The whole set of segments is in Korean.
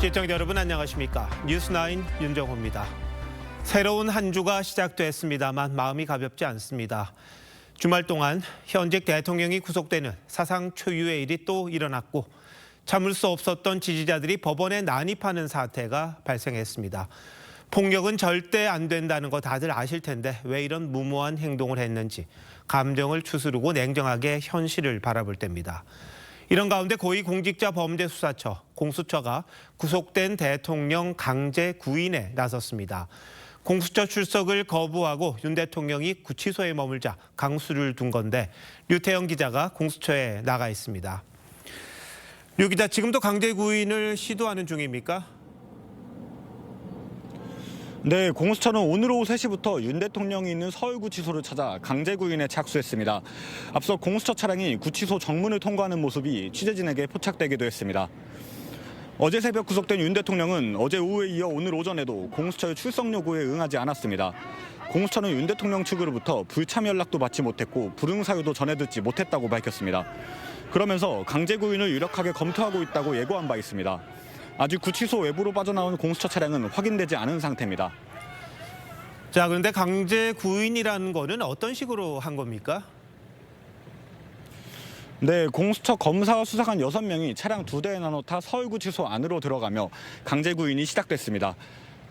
시청자 여러분 안녕하십니까? 뉴스9 윤정호입니다. 새로운 한 주가 시작됐습니다만 마음이 가볍지 않습니다. 주말 동안 현직 대통령이 구속되는 사상 초유의 일이 또 일어났고 참을 수 없었던 지지자들이 법원에 난입하는 사태가 발생했습니다. 폭력은 절대 안 된다는 거 다들 아실 텐데 왜 이런 무모한 행동을 했는지 감정을 추스르고 냉정하게 현실을 바라볼 때입니다. 이런 가운데 고위공직자범죄수사처, 공수처가 구속된 대통령 강제 구인에 나섰습니다. 공수처 출석을 거부하고 윤 대통령이 구치소에 머물자 강수를 둔 건데 류태영 기자가 공수처에 나가 있습니다. 류 기자, 지금도 강제 구인을 시도하는 중입니까? 네, 공수처는 오늘 오후 3시부터 윤 대통령이 있는 서울구치소를 찾아 강제 구인에 착수했습니다. 앞서 공수처 차량이 구치소 정문을 통과하는 모습이 취재진에게 포착되기도 했습니다. 어제 새벽 구속된 윤 대통령은 어제 오후에 이어 오늘 오전에도 공수처의 출석 요구에 응하지 않았습니다. 공수처는 윤 대통령 측으로부터 불참 연락도 받지 못했고 불응 사유도 전해 듣지 못했다고 밝혔습니다. 그러면서 강제 구인을 유력하게 검토하고 있다고 예고한 바 있습니다. 아직 구치소 외부로 빠져나온 공수처 차량은 확인되지 않은 상태입니다. 자, 그런데 강제 구인이라는 거는 어떤 식으로 한 겁니까? 네, 공수처 검사와 수사관 6명이 차량 2대에 나눠 타 서울구치소 안으로 들어가며 강제 구인이 시작됐습니다.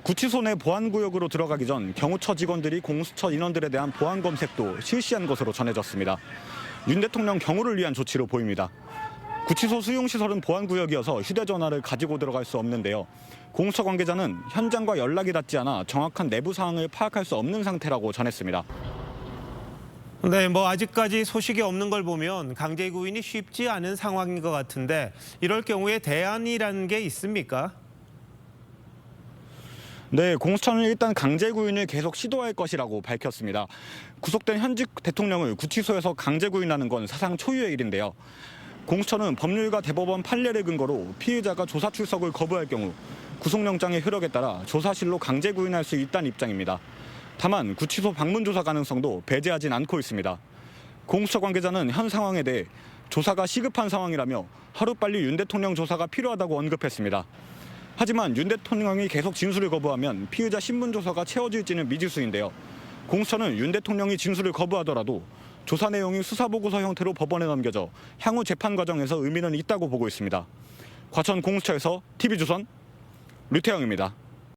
구치소 내 보안구역으로 들어가기 전 경호처 직원들이 공수처 인원들에 대한 보안 검색도 실시한 것으로 전해졌습니다. 윤 대통령 경호를 위한 조치로 보입니다. 구치소 수용시설은 보안구역이어서 휴대전화를 가지고 들어갈 수 없는데요. 공수처 관계자는 현장과 연락이 닿지 않아 정확한 내부 상황을 파악할 수 없는 상태라고 전했습니다. 네, 아직까지 소식이 없는 걸 보면 강제 구인이 쉽지 않은 상황인 것 같은데 이럴 경우에 대안이라는 게 있습니까? 네, 공수처는 일단 강제 구인을 계속 시도할 것이라고 밝혔습니다. 구속된 현직 대통령을 구치소에서 강제 구인하는 건 사상 초유의 일인데요. 공수처는 법률과 대법원 판례를 근거로 피의자가 조사 출석을 거부할 경우 구속영장의 효력에 따라 조사실로 강제 구인할 수 있다는 입장입니다. 다만 구치소 방문 조사 가능성도 배제하진 않고 있습니다. 공수처 관계자는 현 상황에 대해 조사가 시급한 상황이라며 하루빨리 윤 대통령 조사가 필요하다고 언급했습니다. 하지만 윤 대통령이 계속 진술을 거부하면 피의자 신문조서가 채워질지는 미지수인데요. 공수처는 윤 대통령이 진술을 거부하더라도 조사 내용이 수사보고서 형태로 법원에 넘겨져 향후 재판 과정에서 의미는 있다고 보고 있습니다. 과천 공수처에서 TV조선 류태영입니다.